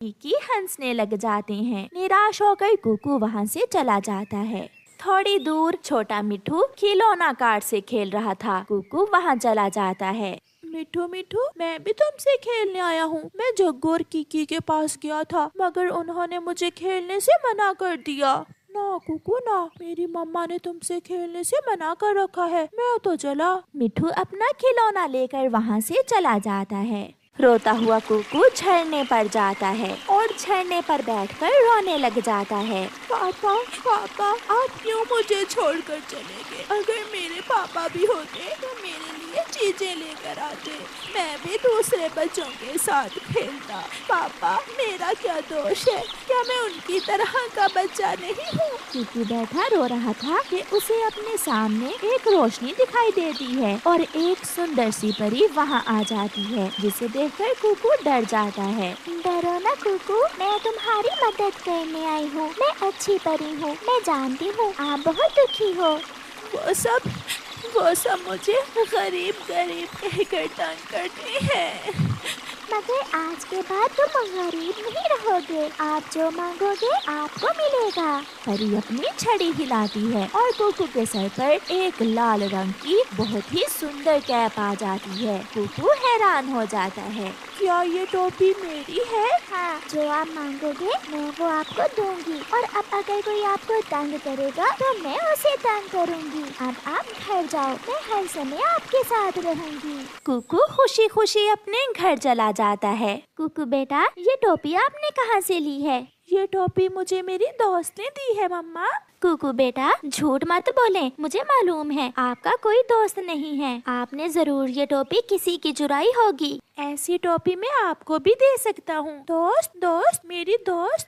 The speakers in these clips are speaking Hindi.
कीकी हंसने लग जाते हैं। निराश होकर कुकू वहाँ से चला जाता है। थोड़ी दूर छोटा मिठू खिलौना कार से खेल रहा था। कुकू वहाँ चला जाता है। मिठू मिठू, मैं भी तुमसे खेलने आया हूँ। मैं जग्गू और कीकी के पास गया था, मगर उन्होंने मुझे खेलने से मना कर दिया। ना कुकू ना, मेरी मम्मा ने तुमसे खेलने से मना कर रखा है। मैं तो चला। मिठू अपना खिलौना लेकर वहाँ से चला जाता है। रोता हुआ कुकू झरने पर जाता है और झरने पर बैठकर रोने लग जाता है। पापा पापा, आप क्यों मुझे छोड़कर चले गए? अगर मेरे पापा भी होते तो मेरे लिए चीजें लेकर आते, मैं भी दूसरे बच्चों के साथ खेलता। पापा, मेरा क्या दोष है? क्या मैं उनकी तरह का बच्चा नहीं हूँ? कीकी बैठा रो रहा था कि उसे अपने सामने एक रोशनी दिखाई देती है और एक सुंदर सी परी वहाँ आ जाती है, जिसे देखकर कुकू डर जाता है। डरो ना कुकू, मैं तुम्हारी मदद करने आई हूँ। मैं अच्छी परी हूँ। मैं जानती हूँ आप बहुत दुखी हो। वो सब मुझे गरीब गरीब कहकर तंग करते हैं। मगर आज के बाद तुम गरीब नहीं रहोगे। आप जो मांगोगे आपको मिलेगा। परी अपनी छड़ी हिलाती है और कुकू के सर पर एक लाल रंग की बहुत ही सुंदर कैप आ जाती है। कुकू हैरान हो जाता है। क्या ये टोपी मेरी है? हाँ, जो आप मांगोगे मैं वो आपको दूंगी। और अब अगर कोई आपको तंग करेगा तो मैं उसे तंग करूंगी। अब आप घर जाओ, मैं हर समय आपके साथ रहूंगी। कुकू खुशी खुशी अपने घर चला जाता है। कुकू बेटा, ये टोपी आपने कहाँ से ली है? ये टोपी मुझे मेरी दोस्त ने दी है मम्मा। कुकू बेटा, झूठ मत बोले। मुझे मालूम है आपका कोई दोस्त नहीं है। आपने जरूर ये टोपी किसी की चुराई होगी। ऐसी टोपी मैं आपको भी दे सकता हूँ। दोस्त,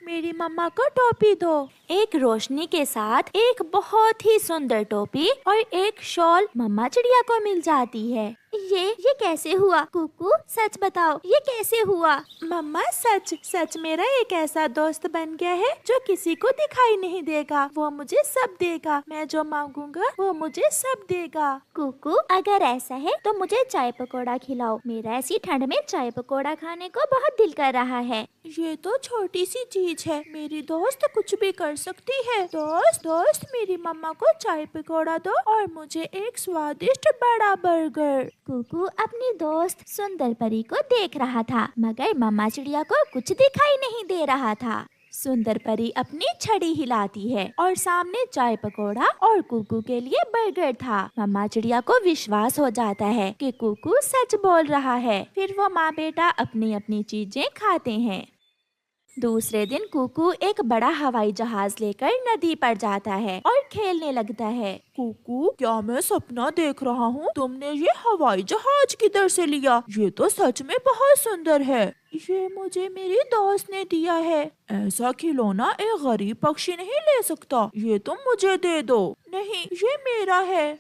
मेरी मम्मा को टोपी दो। एक रोशनी के साथ एक बहुत ही सुंदर टोपी और एक शॉल मम्मा चिड़िया को मिल जाती है। ये कैसे हुआ? कुकू सच बताओ, ये कैसे हुआ? मम्मा, सच मेरा एक ऐसा दोस्त बन गया है जो किसी को दिखाई नहीं देगा। वो मुझे सब देगा। मैं जो मांगूंगा वो मुझे सब देगा। कुकू, अगर ऐसा है तो मुझे चाय पकौड़ा खिलाओ। मेरा ऐसी ठंड में चाय पकौड़ा खाने को बहुत दिल कर रहा है। ये तो छोटी सी चीज है, मेरी दोस्त कुछ भी कर सकती है। दोस्त, मेरी मम्मा को चाय पकौड़ा दो और मुझे एक स्वादिष्ट बड़ा बर्गर। कुकू अपनी दोस्त सुंदर परी को देख रहा था, मगर मम्मा चिड़िया को कुछ दिखाई नहीं दे रहा था। सुंदर परी अपनी छड़ी हिलाती है और सामने चाय पकौड़ा और कुकू के लिए बर्गर था। मम्मा चिड़िया को विश्वास हो जाता है कि कुकू सच बोल रहा है। फिर वो माँ बेटा अपनी अपनी चीजें खाते हैं। दूसरे दिन कुकू एक बड़ा हवाई जहाज लेकर नदी पर जाता है और खेलने लगता है। कुकू, क्या मैं सपना देख रहा हूँ? तुमने ये हवाई जहाज किधर से लिया? ये तो सच में बहुत सुंदर है। ये मुझे मेरी दोस्त ने दिया है। ऐसा खिलौना एक गरीब पक्षी नहीं ले सकता। ये तुम मुझे दे दो। नहीं, ये मेरा है।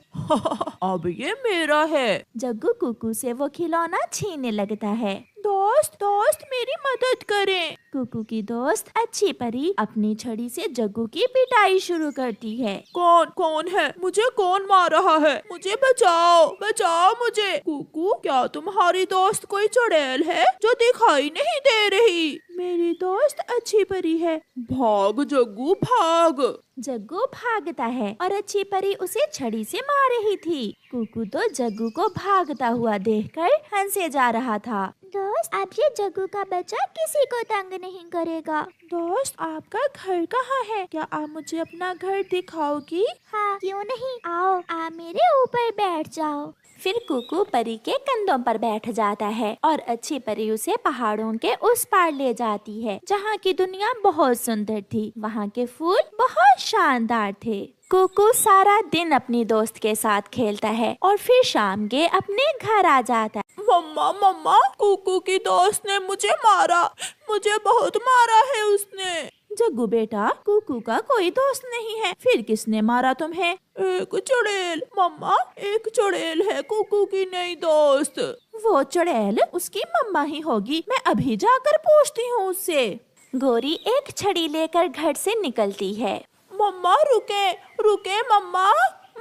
अब ये मेरा है। जग्गू कुकू से वो खिलौना छीनने लगता है। दोस्त, मेरी मदद करें। कुकू की दोस्त अच्छी परी अपनी छड़ी से जग्गू की पिटाई शुरू करती है। कौन है? मुझे कौन मार रहा है? मुझे बचाओ मुझे। कुकू, क्या तुम्हारी दोस्त कोई चुड़ैल है जो दिखाई नहीं दे रही? मेरी दोस्त अच्छी परी है। भाग जग्गू, भाग। जग्गू भागता है और अच्छी परी उसे छड़ी से मार रही थी। कुकू तो जग्गू को भागता हुआ देखकर हंसे जा रहा था। दोस्त, अब ये जग्गू का बच्चा किसी को तंग नहीं करेगा। दोस्त, आपका घर कहाँ है? क्या आप मुझे अपना घर दिखाओगी? हाँ, क्यों नहीं। आओ, आप मेरे ऊपर बैठ जाओ। फिर कुकू परी के कंधों पर बैठ जाता है और अच्छी परी उसे पहाड़ों के उस पार ले जाती है, जहाँ की दुनिया बहुत सुंदर थी। वहाँ के फूल बहुत शानदार थे। कुकू सारा दिन अपनी दोस्त के साथ खेलता है और फिर शाम के अपने घर आ जाता है। मम्मा, कुकू की दोस्त ने मुझे मारा। मुझे बहुत मारा है उसने। जग्गू बेटा, कुकू का कोई दोस्त नहीं है, फिर किसने मारा तुम्हें? एक चुड़ैल। मम्मा, एक चुड़ैल है कुकू की नई दोस्त। वो चुड़ैल उसकी मम्मा ही होगी। मैं अभी जाकर पूछती हूँ उससे। गोरी एक छड़ी लेकर घर से निकलती है। मम्मा रुके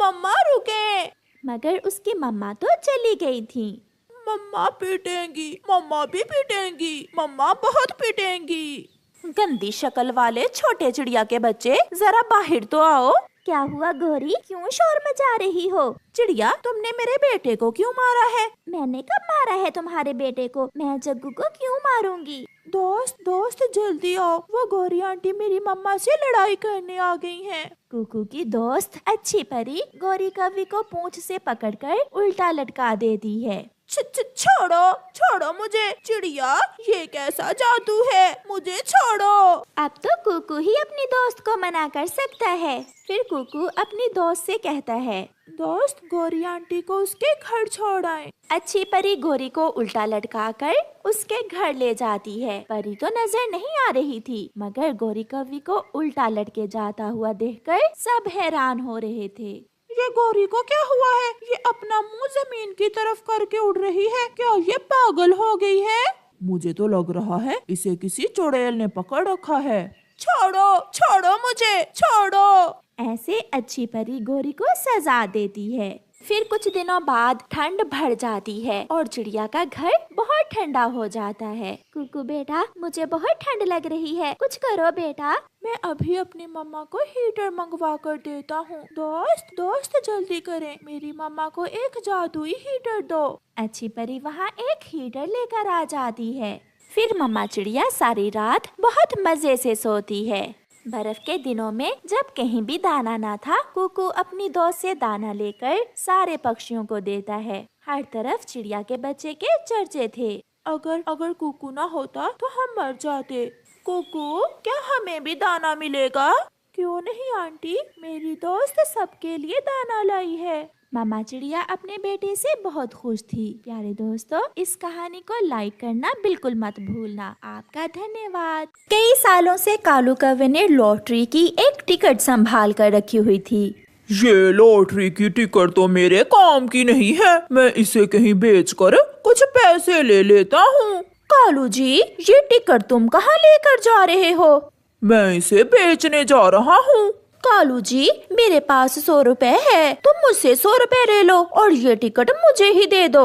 मम्मा रुके। मगर उसकी मम्मा तो चली गई थी। मम्मा पीटेंगी, मम्मा भी पीटेंगी, मम्मा बहुत पीटेंगी। गंदी शक्ल वाले छोटे चिड़िया के बच्चे, जरा बाहर तो आओ। क्या हुआ गौरी, क्यों शोर मचा रही हो? चिड़िया, तुमने मेरे बेटे को क्यों मारा है? मैंने कब मारा है तुम्हारे बेटे को? मैं जग्गू को क्यों मारूंगी? दोस्त जल्दी आओ, वो गौरी आंटी मेरी मम्मा से लड़ाई करने आ गई हैं। कुकू की दोस्त अच्छी परी गौरी कव्वी को पूंछ से पकड़कर उल्टा लटका देती है। छोड़ो मुझे। चिड़िया, ये कैसा जादू है, मुझे छोड़ो। अब तो कुकू ही अपनी दोस्त को मना कर सकता है। फिर कुकू अपनी दोस्त से कहता है, दोस्त, गौरी आंटी को उसके घर छोड़ आए। अच्छी परी गौरी को उल्टा लटकाकर उसके घर ले जाती है। परी तो नजर नहीं आ रही थी, मगर गौरी कव्वी को उल्टा लटके जाता हुआ देखकर सब हैरान हो रहे थे। ये गौरी को क्या हुआ है? ये अपना मुंह जमीन की तरफ करके उड़ रही है। क्या ये पागल हो गई है? मुझे तो लग रहा है इसे किसी चुड़ैल ने पकड़ रखा है। छोड़ो मुझे, छोड़ो। ऐसे अच्छी परी गौरी को सजा देती है। फिर कुछ दिनों बाद ठंड बढ़ जाती है और चिड़िया का घर बहुत ठंडा हो जाता है। कुकू बेटा, मुझे बहुत ठंड लग रही है, कुछ करो बेटा। मैं अभी अपनी मम्मा को हीटर मंगवा कर देता हूँ। दोस्त जल्दी करें, मेरी मम्मा को एक जादुई हीटर दो। अच्छी परी वहाँ एक हीटर लेकर आ जाती है। फिर मम्मा चिड़िया सारी रात बहुत मजे से सोती है। बर्फ के दिनों में जब कहीं भी दाना ना था, कुकू अपनी दोस्त से दाना लेकर सारे पक्षियों को देता है। हर तरफ चिड़िया के बच्चे के चर्चे थे। अगर कुकू ना होता तो हम मर जाते। कुकू, क्या हमें भी दाना मिलेगा? क्यों नहीं आंटी, मेरी दोस्त सबके लिए दाना लाई है। मामा चिड़िया अपने बेटे से बहुत खुश थी। प्यारे दोस्तों, इस कहानी को लाइक करना बिल्कुल मत भूलना। आपका धन्यवाद। कई सालों से कालू कव्वे ने लॉटरी की एक टिकट संभाल कर रखी हुई थी। ये लॉटरी की टिकट तो मेरे काम की नहीं है, मैं इसे कहीं बेचकर कुछ पैसे ले लेता हूँ। कालू जी, ये टिकट तुम कहाँ लेकर जा रहे हो? मैं इसे बेचने जा रहा हूँ। कालू जी, मेरे पास 100 रुपए है, तुम मुझसे 100 रुपए ले लो और ये टिकट मुझे ही दे दो।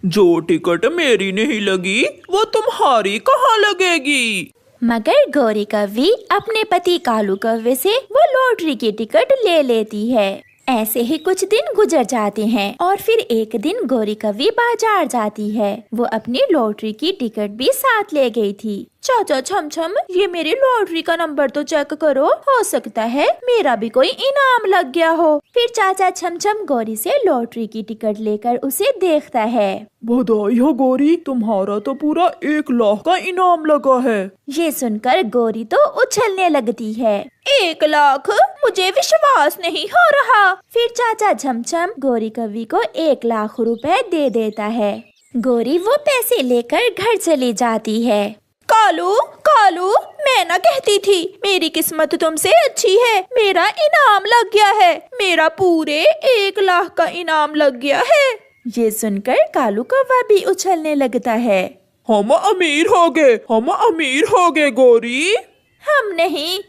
जो टिकट मेरी नहीं लगी वो तुम्हारी कहाँ लगेगी? मगर गौरी कव्वी अपने पति कालू कव्वे से वो लॉटरी की टिकट ले लेती है। ऐसे ही कुछ दिन गुजर जाते हैं और फिर एक दिन गौरी कव्वी बाजार जाती है। वो अपनी लॉटरी की टिकट भी साथ ले गई थी। चाचा छमछम, ये मेरी लॉटरी का नंबर तो चेक करो, हो सकता है मेरा भी कोई इनाम लग गया हो। फिर चाचा छमछम गौरी से लॉटरी की टिकट लेकर उसे देखता है। बधाई हो गौरी, तुम्हारा तो पूरा 1 लाख का इनाम लगा है। ये सुनकर गौरी तो उछलने लगती है। 1 लाख? मुझे विश्वास नहीं हो रहा। फिर चाचा छमछम गौरी कव्वी को 1 लाख रुपए दे देता है। गौरी वो पैसे लेकर घर चली जाती है। कालू, मैं ना कहती थी मेरी किस्मत तुमसे अच्छी है, मेरा इनाम लग गया है, मेरा पूरे 1 लाख का इनाम लग गया है। ये सुनकर कालू कौवा भी उछलने लगता है। हम अमीर हो गए गौरी। हम नहीं,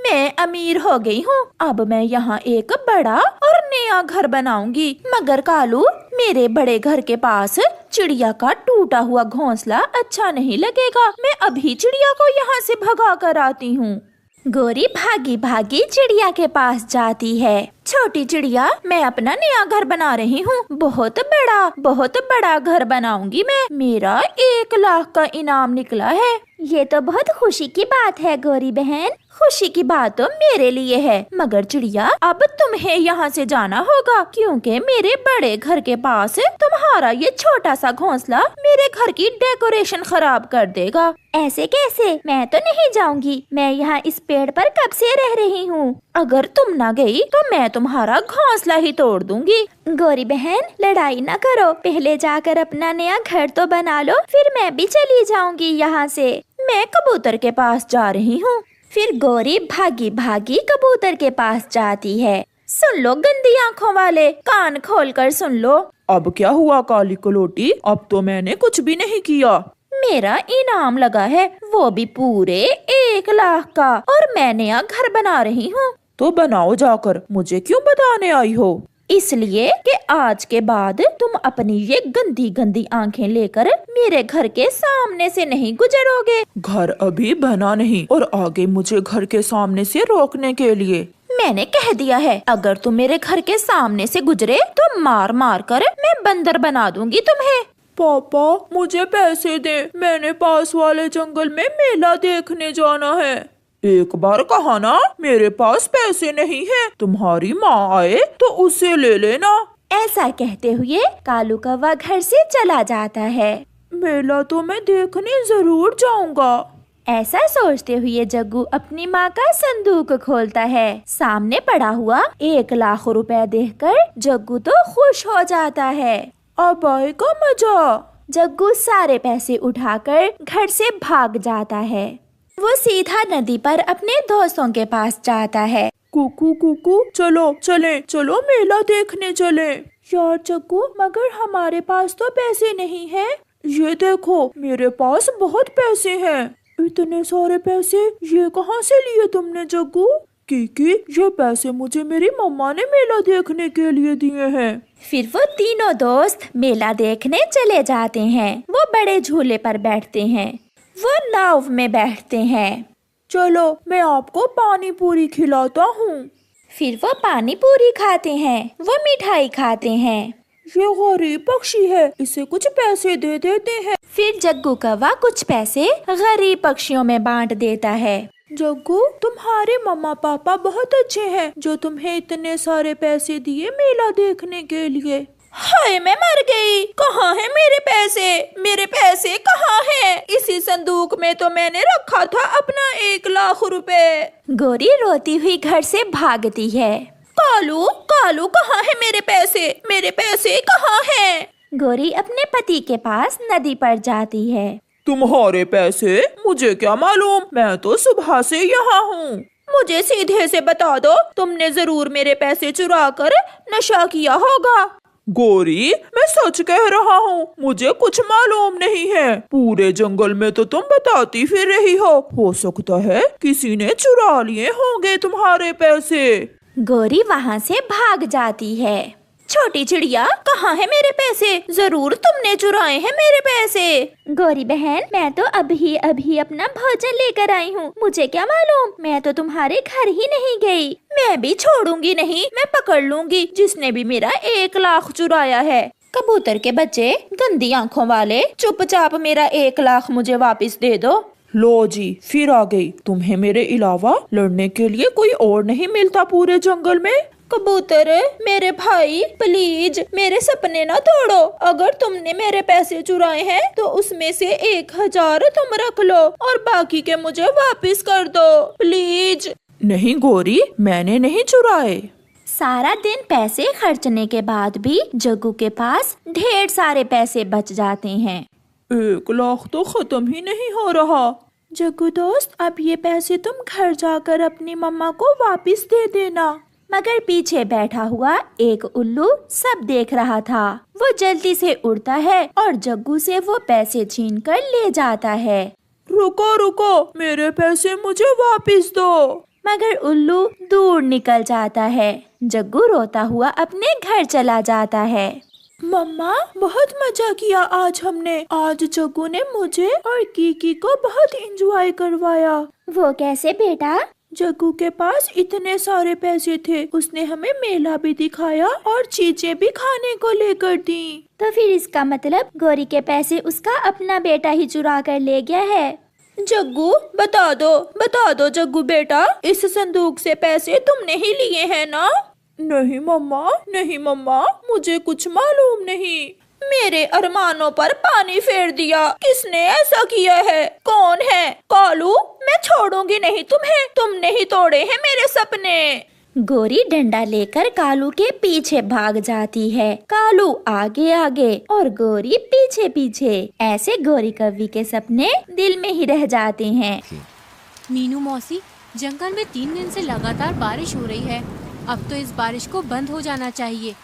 मैं अमीर हो गई हूँ। अब मैं यहाँ एक बड़ा और नया घर बनाऊंगी। मगर कालू, मेरे बड़े घर के पास चिड़िया का टूटा हुआ घोंसला अच्छा नहीं लगेगा। मैं अभी चिड़िया को यहाँ से भगा कर आती हूँ। गौरी भागी भागी चिड़िया के पास जाती है। छोटी चिड़िया, मैं अपना नया घर बना रही हूँ। बहुत बड़ा घर बनाऊंगी मैं। मेरा 1 लाख का इनाम निकला है। ये तो बहुत खुशी की बात है गौरी बहन। खुशी की बात तो मेरे लिए है, मगर चिड़िया अब तुम्हें यहाँ से जाना होगा, क्योंकि मेरे बड़े घर के पास तुम्हारा ये छोटा सा घोंसला मेरे घर की डेकोरेशन खराब कर देगा। ऐसे कैसे? मैं तो नहीं जाऊंगी। मैं यहाँ इस पेड़ पर कब से रह रही हूँ। अगर तुम ना गई तो मैं तुम्हारा घोंसला ही तोड़ दूंगी। गौरी बहन, लड़ाई ना करो, पहले जाकर अपना नया घर तो बना लो, फिर मैं भी चली जाऊंगी यहाँ से। मैं कबूतर के पास जा रही हूँ। फिर गौरी भागी भागी कबूतर के पास जाती है। सुन लो गंदी आँखों वाले, कान खोलकर सुन लो। अब क्या हुआ काली कलोटी? अब तो मैंने कुछ भी नहीं किया। मेरा इनाम लगा है, वो भी पूरे 1 लाख का, और मैं नया घर बना रही हूँ। तो बनाओ जाकर, मुझे क्यों बताने आई हो? इसलिए कि आज के बाद तुम अपनी ये गंदी गंदी आंखें लेकर मेरे घर के सामने से नहीं गुजरोगे। घर अभी बना नहीं और आगे मुझे घर के सामने से रोकने के लिए। मैंने कह दिया है, अगर तुम मेरे घर के सामने से गुजरे तो मार मार कर मैं बंदर बना दूंगी तुम्हें। पापा मुझे पैसे दे, मैंने पास वाले जंगल में मेला देखने जाना है। एक बार कहा ना मेरे पास पैसे नहीं है, तुम्हारी माँ आए तो उससे ले लेना। ऐसा कहते हुए कालू कौवा घर से चला जाता है। मेला तो मैं देखने जरूर जाऊंगा। ऐसा सोचते हुए जग्गू अपनी माँ का संदूक खोलता है। सामने पड़ा हुआ 1,00,000 रुपए देखकर जग्गू तो खुश हो जाता है। अब आएगा मजा। जग्गू सारे पैसे उठाकर घर से भाग जाता है। वो सीधा नदी पर अपने दोस्तों के पास जाता है। कुकू कुकू चलो चलो मेला देखने चले। यार जग्गू मगर हमारे पास तो पैसे नहीं है। ये देखो मेरे पास बहुत पैसे हैं। इतने सारे पैसे ये कहाँ से लिए तुमने जग्गू? क्योंकि ये पैसे मुझे मेरी मम्मा ने मेला देखने के लिए दिए हैं। फिर वो तीनों दोस्त मेला देखने चले जाते हैं। वो बड़े झूले पर बैठते हैं, वो नाव में बैठते हैं। चलो मैं आपको पानी पूरी खिलाता हूँ। फिर वो पानी पूरी खाते हैं, वो मिठाई खाते हैं। ये गरीब पक्षी है, इसे कुछ पैसे दे देते हैं। फिर जग्गू कौवा कुछ पैसे गरीब पक्षियों में बांट देता है। जग्गू तुम्हारे मम्मा पापा बहुत अच्छे हैं जो तुम्हें इतने सारे पैसे दिए मेला देखने के लिए। हाय मैं मर गई, कहाँ है मेरे पैसे? मेरे पैसे कहाँ हैं? इसी संदूक में तो मैंने रखा था अपना 1,00,000 रुपए। गौरी रोती हुई घर से भागती है। कालू कालू कहाँ है मेरे पैसे? मेरे पैसे कहाँ हैं? गौरी अपने पति के पास नदी पर जाती है। तुम्हारे पैसे? मुझे क्या मालूम, मैं तो सुबह से यहाँ हूँ। मुझे सीधे से बता दो, तुमने जरूर मेरे पैसे चुरा कर नशा किया होगा। गौरी मैं सच कह रहा हूँ, मुझे कुछ मालूम नहीं है। पूरे जंगल में तो तुम बताती फिर रही हो सकता है किसी ने चुरा लिए होंगे तुम्हारे पैसे। गौरी वहाँ से भाग जाती है। छोटी चिड़िया कहाँ है मेरे पैसे? जरूर तुमने चुराए हैं मेरे पैसे। गौरी बहन मैं तो अभी अपना भोजन लेकर आई हूँ, मुझे क्या मालूम, मैं तो तुम्हारे घर ही नहीं गई। मैं भी छोड़ूंगी नहीं, मैं पकड़ लूंगी जिसने भी मेरा 1,00,000 चुराया है। कबूतर के बच्चे गंदी आँखों वाले, चुपचाप मेरा 1,00,000 मुझे वापस दे दो। लो जी फिर आ गई। तुम्हें मेरे अलावा लड़ने के लिए कोई और नहीं मिलता पूरे जंगल में? कबूतर मेरे भाई प्लीज मेरे सपने ना तोड़ो। अगर तुमने मेरे पैसे चुराए हैं तो उसमें से 1,000 तुम रख लो और बाकी के मुझे वापस कर दो प्लीज। नहीं गौरी मैंने नहीं चुराए। सारा दिन पैसे खर्चने के बाद भी जग्गू के पास ढेर सारे पैसे बच जाते हैं। 1,00,000 तो खत्म ही नहीं हो रहा। जग्गू दोस्त अब ये पैसे तुम घर जाकर अपनी मम्मा को वापस दे देना। मगर पीछे बैठा हुआ एक उल्लू सब देख रहा था। वो जल्दी से उड़ता है और जग्गू से वो पैसे छीन कर ले जाता है। रुको रुको मेरे पैसे मुझे वापस दो। मगर उल्लू दूर निकल जाता है। जग्गू रोता हुआ अपने घर चला जाता है। मम्मा बहुत मजा किया आज हमने। आज जग्गू ने मुझे और कीकी को बहुत एंजॉय करवाया। वो कैसे बेटा? जग्गू के पास इतने सारे पैसे थे, उसने हमें मेला भी दिखाया और चीजें भी खाने को लेकर दी। तो फिर इसका मतलब गौरी के पैसे उसका अपना बेटा ही चुरा कर ले गया है। जग्गू बता दो जग्गू बेटा, इस संदूक से पैसे तुमने ही लिए हैं ना? नहीं मम्मा मुझे कुछ मालूम नहीं। मेरे अरमानों पर पानी फेर दिया, किसने ऐसा किया है? कौन है? कालू मैं छोड़ूंगी नहीं तुम्हें, तुमने ही तोड़े हैं मेरे सपने। गौरी डंडा लेकर कालू के पीछे भाग जाती है। कालू आगे आगे और गौरी पीछे पीछे। ऐसे गौरी कौवी के सपने दिल में ही रह जाते हैं। मीनू मौसी जंगल में 3 दिन से लगातार बारिश हो रही है, अब तो इस बारिश को बंद हो जाना चाहिए।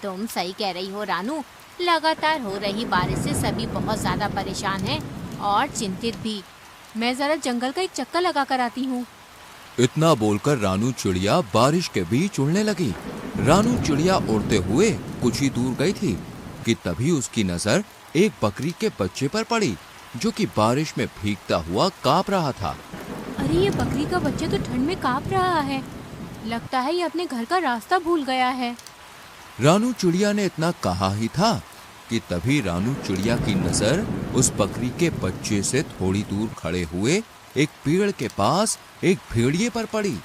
तुम सही कह रही हो रानू, लगातार हो रही बारिश से सभी बहुत ज्यादा परेशान हैं और चिंतित भी। मैं जरा जंगल का एक चक्कर लगा कर आती हूँ। इतना बोलकर रानू चिड़िया बारिश के बीच उड़ने लगी। रानू चिड़िया उड़ते हुए कुछ ही दूर गई थी कि तभी उसकी नजर एक बकरी के बच्चे पर पड़ी जो कि बारिश में भीगता हुआ कांप रहा था। अरे ये बकरी का बच्चा तो ठंड में कांप रहा है। लगता है ये अपने घर का रास्ता भूल गया है। रानू चिड़िया ने इतना कहा ही था कि तभी रानू चिड़िया की नजर उस बकरी के बच्चे से थोड़ी दूर खड़े हुए एक पेड़ के पास एक भेड़िए पर पड़ी।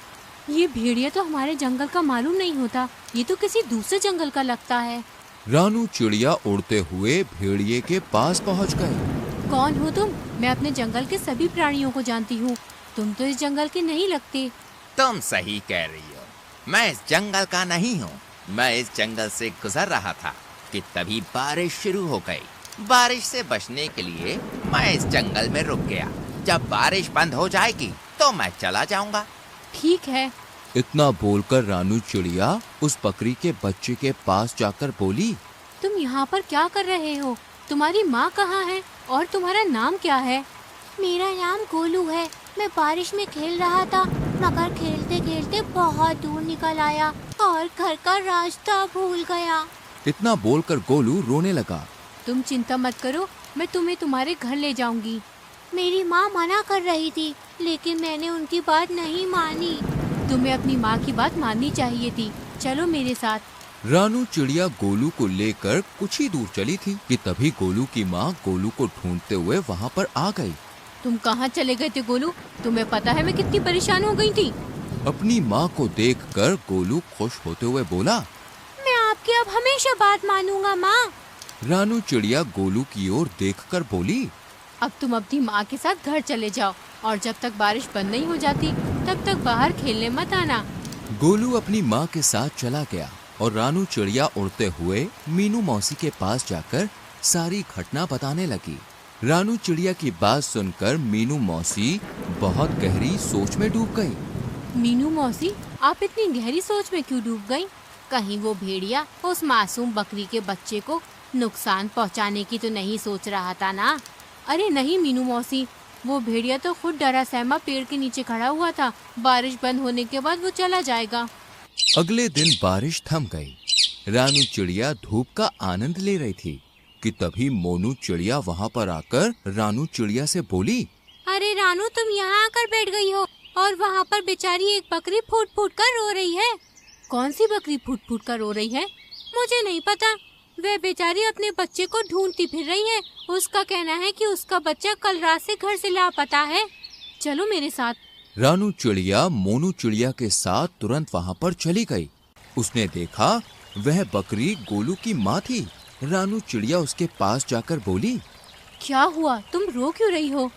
ये भेड़िया तो हमारे जंगल का मालूम नहीं होता, ये तो किसी दूसरे जंगल का लगता है। रानू चिड़िया उड़ते हुए भेड़िए के पास पहुंच गई। कौन हो तुम? मैं अपने जंगल के सभी प्राणियों को जानती हूँ, तुम तो इस जंगल के नहीं लगते। तुम सही कह रही हो, मैं इस जंगल का नहीं हूँ। मैं इस जंगल से गुजर रहा था कि तभी बारिश शुरू हो गई। बारिश से बचने के लिए मैं इस जंगल में रुक गया। जब बारिश बंद हो जाएगी तो मैं चला जाऊंगा। ठीक है। इतना बोलकर रानू चिड़िया उस बकरी के बच्चे के पास जाकर बोली, तुम यहाँ पर क्या कर रहे हो? तुम्हारी माँ कहाँ है और तुम्हारा नाम क्या है? मेरा नाम गोलू है। मैं बारिश में खेल रहा था, मगर खेलते खेलते बहुत दूर निकल आया और घर का रास्ता भूल गया। इतना बोलकर गोलू रोने लगा। तुम चिंता मत करो, मैं तुम्हें तुम्हारे घर ले जाऊंगी। मेरी माँ मना कर रही थी, लेकिन मैंने उनकी बात नहीं मानी। तुम्हें अपनी माँ की बात माननी चाहिए थी। चलो मेरे साथ। रानू चिड़िया गोलू को लेकर कुछ ही दूर चली थी कि तभी गोलू की माँ गोलू को ढूंढते हुए वहाँ पर आ गई। तुम कहाँ चले गए थे गोलू? तुम्हें पता है मैं कितनी परेशान हो गई थी। अपनी माँ को देखकर गोलू खुश होते हुए बोला, मैं आपकी अब हमेशा बात मानूंगा माँ। रानू चिड़िया गोलू की ओर देखकर बोली, अब तुम अपनी माँ के साथ घर चले जाओ और जब तक बारिश बंद नहीं हो जाती तब तक बाहर खेलने मत आना। गोलू अपनी माँ के साथ चला गया और रानू चिड़िया उड़ते हुए मीनू मौसी के पास जाकर सारी घटना बताने लगी। रानू चिड़िया की बात सुनकर मीनू मौसी बहुत गहरी सोच में डूब गई। मीनू मौसी, आप इतनी गहरी सोच में क्यों डूब गई? कहीं वो भेड़िया उस मासूम बकरी के बच्चे को नुकसान पहुंचाने की तो नहीं सोच रहा था ना? अरे नहीं मीनू मौसी, वो भेड़िया तो खुद डरा सहमा पेड़ के नीचे खड़ा हुआ था। बारिश बंद होने के बाद वो चला जाएगा। अगले दिन बारिश थम गई। रानू चिड़िया धूप का आनंद ले रही थी कि तभी मोनू चिड़िया वहाँ पर आकर रानू चिड़िया से बोली, अरे रानू, तुम यहाँ आकर बैठ गई हो और वहाँ पर बेचारी एक बकरी फूट फूट कर रो रही है। कौन सी बकरी फूट फूट कर रो रही है? मुझे नहीं पता। वह बेचारी अपने बच्चे को ढूंढती फिर रही है। उसका कहना है कि उसका बच्चा कल रात से घर से लापता है। चलो मेरे साथ। रानू चिड़िया मोनू चिड़िया के साथ तुरंत वहाँ पर चली गई। उसने देखा वह बकरी गोलू की माँ थी। रानू चिड़िया उसके पास जाकर बोली, क्या हुआ? तुम रो क्यों रही हो?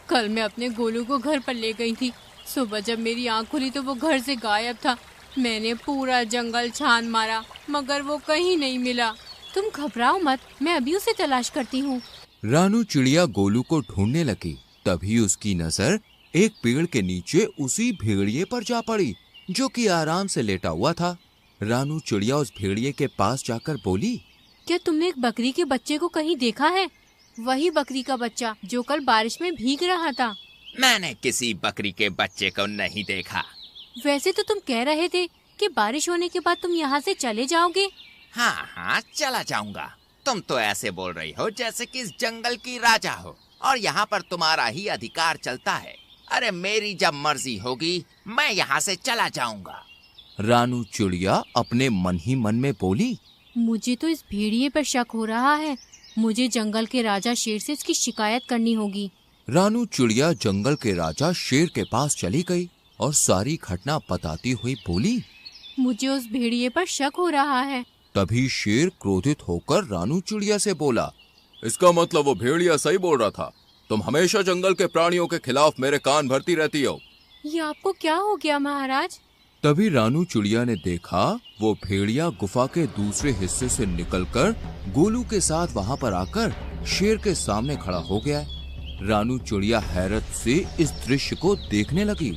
कल मैं अपने गोलू को घर पर ले गई थी। सुबह जब मेरी आँख खुली तो वो घर से गायब था। मैंने पूरा जंगल छान मारा मगर वो कहीं नहीं मिला। तुम घबराओ मत, मैं अभी उसे तलाश करती हूँ। रानू चिड़िया गोलू को ढूंढने लगी। तभी उसकी नजर एक पेड़ के नीचे उसी भेड़िए पर जा पड़ी जो कि आराम से लेटा हुआ था। रानू चिड़िया उस भेड़िए के पास जाकर बोली, क्या तुमने एक बकरी के बच्चे को कहीं देखा है? वही बकरी का बच्चा जो कल बारिश में भीग रहा था। मैंने किसी बकरी के बच्चे को नहीं देखा। वैसे तो तुम कह रहे थे कि बारिश होने के बाद तुम यहाँ से चले जाओगे। हाँ, चला जाऊंगा। तुम तो ऐसे बोल रही हो जैसे कि इस जंगल की राजा हो और यहाँ पर तुम्हारा ही अधिकार चलता है। अरे मेरी जब मर्जी होगी मैं यहाँ से चला जाऊंगा। रानू चिड़िया अपने मन ही मन में बोली, मुझे तो इस भेड़िए पर शक हो रहा है। मुझे जंगल के राजा शेर से इसकी शिकायत करनी होगी। रानू चिड़िया जंगल के राजा शेर के पास चली गई और सारी घटना बताती हुई बोली, मुझे उस भेड़िए पर शक हो रहा है। तभी शेर क्रोधित होकर रानू चिड़िया से बोला, इसका मतलब वो भेड़िया सही बोल रहा था। तुम हमेशा जंगल के प्राणियों के खिलाफ मेरे कान भरती रहती हो। ये आपको क्या हो गया महाराज? तभी रानू चिड़िया ने देखा वो भेड़िया गुफा के दूसरे हिस्से से निकलकर गोलू के साथ वहाँ पर आकर शेर के सामने खड़ा हो गया है। रानू चिड़िया हैरत से इस दृश्य को देखने लगी।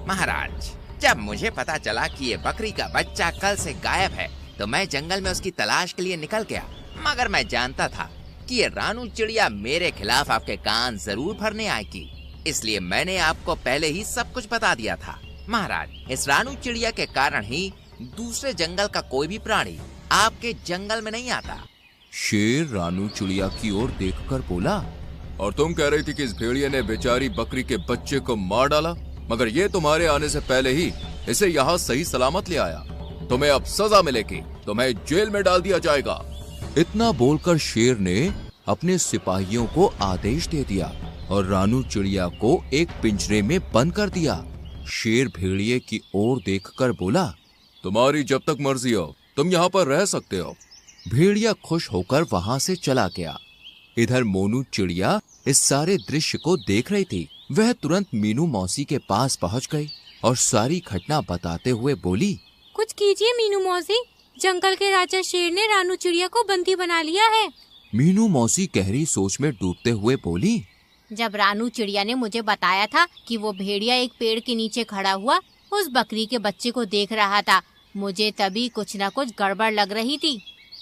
महाराज, जब मुझे पता चला कि ये बकरी का बच्चा कल से गायब है तो मैं जंगल में उसकी तलाश के लिए निकल गया। मगर मैं जानता था कि ये रानू चिड़िया मेरे खिलाफ आपके कान जरूर भरने आएगी, इसलिए मैंने आपको पहले ही सब कुछ बता दिया था। महाराज, इस रानू चिड़िया के कारण ही दूसरे जंगल का कोई भी प्राणी आपके जंगल में नहीं आता। शेर रानू चिड़िया की ओर देखकर बोला, और तुम कह रही थी कि इस भेड़िए ने बेचारी बकरी के बच्चे को मार डाला, मगर ये तुम्हारे आने से पहले ही इसे यहाँ सही सलामत ले आया। तुम्हें अब सजा मिलेगी, तुम्हें जेल में डाल दिया जाएगा। इतना बोलकर शेर ने अपने सिपाहियों को आदेश दे दिया और रानू चिड़िया को एक पिंजरे में बंद कर दिया। शेर भेड़िए की ओर देखकर बोला, तुम्हारी जब तक मर्जी हो तुम यहाँ पर रह सकते हो। भेड़िया खुश होकर वहाँ से चला गया। इधर मोनू चिड़िया इस सारे दृश्य को देख रही थी। वह तुरंत मीनू मौसी के पास पहुँच गई और सारी घटना बताते हुए बोली, कुछ कीजिए मीनू मौसी, जंगल के राजा शेर ने रानू चिड़िया को बंदी बना लिया है। मीनू मौसी गहरी सोच में डूबते हुए बोली, जब रानू चिड़िया ने मुझे बताया था कि वो भेड़िया एक पेड़ के नीचे खड़ा हुआ उस बकरी के बच्चे को देख रहा था, मुझे तभी कुछ न कुछ गड़बड़ लग रही थी।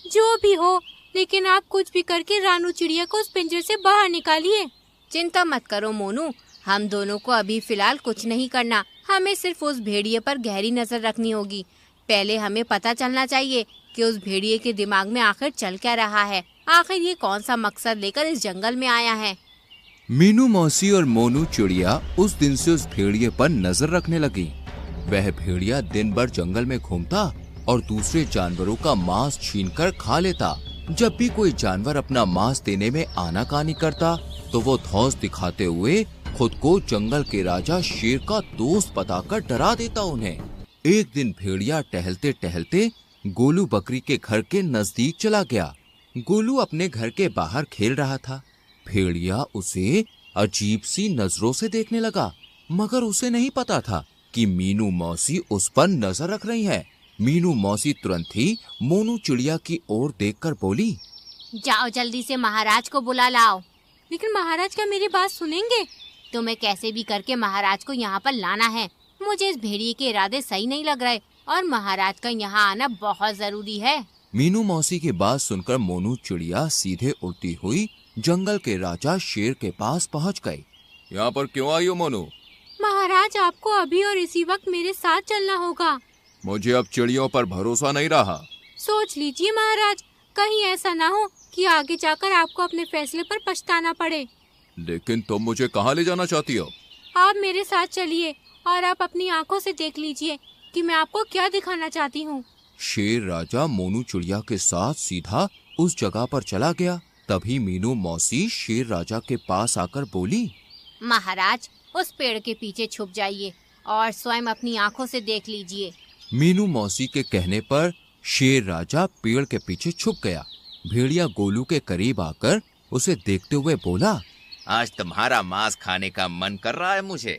जो भी हो, लेकिन आप कुछ भी करके रानू चिड़िया को उस पिंजरे से बाहर निकालिए। चिंता मत करो मोनू, हम दोनों को अभी फिलहाल कुछ नहीं करना। हमें सिर्फ उस भेड़िए पर गहरी नजर रखनी होगी। पहले हमें पता चलना चाहिए कि उस भेड़िए के दिमाग में आखिर चल क्या रहा है, आखिर ये कौन सा मकसद लेकर इस जंगल में आया है। मीनू मौसी और मोनू चिड़िया उस दिन से उस भेड़िए पर नजर रखने लगी। वह भेड़िया दिन भर जंगल में घूमता और दूसरे जानवरों का मांस छीनकर खा लेता। जब भी कोई जानवर अपना मांस देने में आनाकानी करता तो वो धौंस दिखाते हुए खुद को जंगल के राजा शेर का दोस्त बताकर डरा देता उन्हें। एक दिन भेड़िया टहलते टहलते गोलू बकरी के घर के नजदीक चला गया। गोलू अपने घर के बाहर खेल रहा था। भेड़िया उसे अजीब सी नजरों से देखने लगा, मगर उसे नहीं पता था कि मीनू मौसी उस पर नजर रख रही है। मीनू मौसी तुरंत ही मोनू चिड़िया की ओर देखकर बोली, जाओ जल्दी से महाराज को बुला लाओ। लेकिन महाराज क्या मेरी बात सुनेंगे? तुम्हें कैसे भी करके महाराज को यहाँ पर लाना है। मुझे इस भेड़िए के इरादे सही नहीं लग रहे और महाराज का यहाँ आना बहुत जरूरी है। मीनू मौसी की बात सुनकर मोनू चिड़िया सीधे उड़ती हुई जंगल के राजा शेर के पास पहुँच गई। यहाँ पर क्यों आई हो मोनू? महाराज, आपको अभी और इसी वक्त मेरे साथ चलना होगा। मुझे अब चिड़ियों पर भरोसा नहीं रहा। सोच लीजिए महाराज, कहीं ऐसा ना हो कि आगे जाकर आपको अपने फैसले पर पछताना पड़े। लेकिन तुम मुझे कहाँ ले जाना चाहती हो? आप मेरे साथ चलिए और आप अपनी आंखों से देख लीजिए कि मैं आपको क्या दिखाना चाहती हूँ। शेर राजा मोनू चिड़िया के साथ सीधा उस जगह पर चला गया। तभी मीनू मौसी शेर राजा के पास आकर बोली, महाराज, उस पेड़ के पीछे छुप जाइए और स्वयं अपनी आंखों से देख लीजिए। मीनू मौसी के कहने पर शेर राजा पेड़ के पीछे छुप गया। भेड़िया गोलू के करीब आकर उसे देखते हुए बोला, आज तुम्हारा मांस खाने का मन कर रहा है मुझे।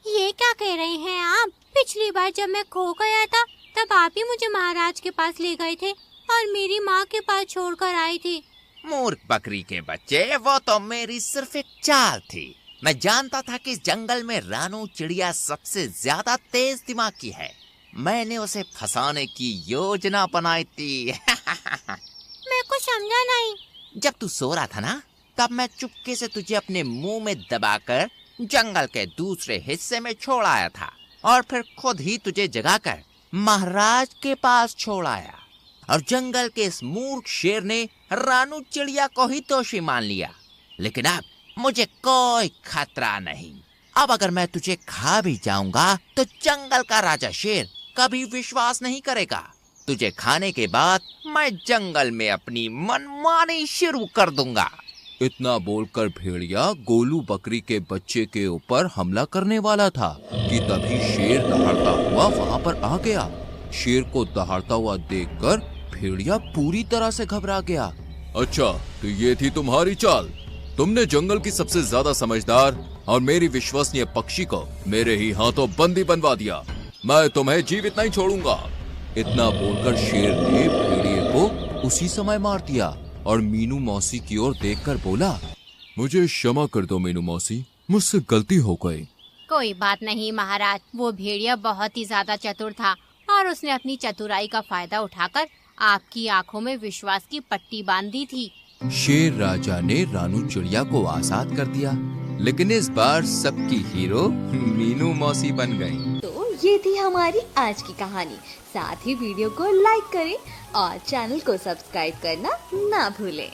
ये क्या कह रहे हैं आप? पिछली बार जब मैं खो गया था तब आप ही मुझे महाराज के पास ले गए थे और मेरी माँ के पास छोड़कर आए थे। मूर्ख बकरी के बच्चे, वो तो मेरी सिर्फ एक चाल थी। मैं जानता था कि इस जंगल में रानू चिड़िया सबसे ज्यादा तेज दिमाग की है। मैंने उसे फंसाने की योजना बनाई थी। मैं कुछ समझा नहीं। जब तू सो रहा था ना, तब मैं चुपके से तुझे अपने मुंह में दबाकर जंगल के दूसरे हिस्से में छोड़ आया था और फिर खुद ही तुझे जगाकर महाराज के पास छोड़ आया। और जंगल के इस मूर्ख शेर ने रानू चिड़िया को ही दोषी मान लिया। लेकिन अब मुझे कोई खतरा नहीं। अब अगर मैं तुझे खा भी जाऊंगा तो जंगल का राजा शेर कभी विश्वास नहीं करेगा। तुझे खाने के बाद मैं जंगल में अपनी मनमानी शुरू कर दूंगा। इतना बोलकर भेड़िया गोलू बकरी के बच्चे के ऊपर हमला करने वाला था कि तभी शेर दहाड़ता हुआ वहाँ पर आ गया। शेर को दहाड़ता हुआ देखकर भेड़िया पूरी तरह से घबरा गया। अच्छा, तो ये थी तुम्हारी चाल? तुमने जंगल की सबसे ज्यादा समझदार और मेरी विश्वसनीय पक्षी को मेरे ही हाथों बंदी बनवा दिया। मैं तुम्हें जीवित नहीं छोड़ूंगा। इतना बोलकर शेर ने भेड़िए को उसी समय मार दिया और मीनू मौसी की ओर देखकर बोला, मुझे क्षमा कर दो मीनू मौसी, मुझसे गलती हो गई। कोई बात नहीं महाराज, वो भेड़िया बहुत ही ज्यादा चतुर था और उसने अपनी चतुराई का फायदा उठाकर आपकी आंखों में विश्वास की पट्टी बांध दी थी। शेर राजा ने रानू चिड़िया को आजाद कर दिया, लेकिन इस बार सबकी हीरो मीनू मौसी बन गई। तो ये थी हमारी आज की कहानी। साथ ही वीडियो को लाइक करें और चैनल को सब्सक्राइब करना ना भूलें।